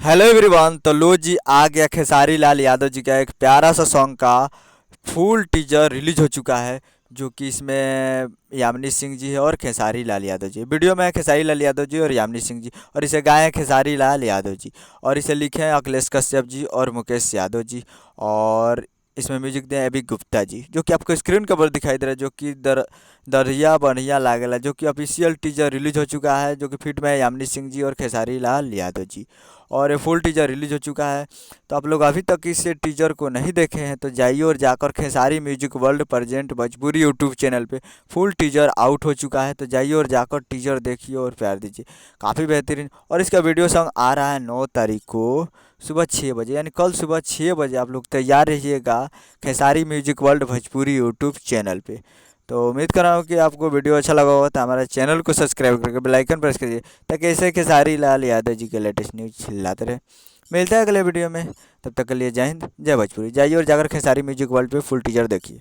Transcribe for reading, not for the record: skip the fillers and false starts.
Hello everyone. तो लो जी, आ गया खेसारी लाल यादव जी का एक प्यारा सा सॉन्ग का फुल टीजर रिलीज हो चुका है। जो कि इसमें यामिनी सिंह जी है और खेसारी लाल यादव जी। वीडियो में है खेसारी लाल यादव जी और यामिनी सिंह जी, और इसे गाए हैं खेसारी लाल यादव जी, और इसे लिखे हैं अखिलेश कश्यप जी और मुकेश यादव जी। और इसमें म्यूजिक दिया है अभी गुप्ता जी, जो कि आपको स्क्रीन के ऊपर दिखाई दे रहा है, जो कि दरिया बढ़िया लागेला, जो कि ऑफिशियल टीजर रिलीज हो चुका है, जो कि फिट में है यामिनी सिंह जी और खेसारी लाल यादव जी। और ये फुल टीजर रिलीज हो चुका है। तो आप लोग अभी तक इस टीजर को नहीं देखे हैं तो जाइए और जाकर Khesari music world present Bhojpuri YouTube channel पे फुल टीजर आउट हो चुका है। तो जाइए और जाकर टीजर देखिए और प्यार दीजिए, काफ़ी बेहतरीन। और इसका वीडियो सॉन्ग आ रहा है 9 तारीख को सुबह 6 बजे, यानी कल सुबह 6 बजे। आप लोग तैयार रहिएगा Khesari music world Bhojpuri YouTube channel पे। तो उम्मीद कर रहा हूँ कि आपको वीडियो अच्छा लगा होगा, तो हमारे चैनल को सब्सक्राइब करके बेल आइकन प्रेस करिए, ताकि ऐसे खेसारी लाल यादव जी के लेटेस्ट न्यूज़ चिल्लाते रहे। मिलता है अगले वीडियो में, तब तक के लिए जय हिंद जय भोजपुरी। जाइए और जाकर खेसारी म्यूजिक वर्ल्ड पे फुल टीजर देखिए।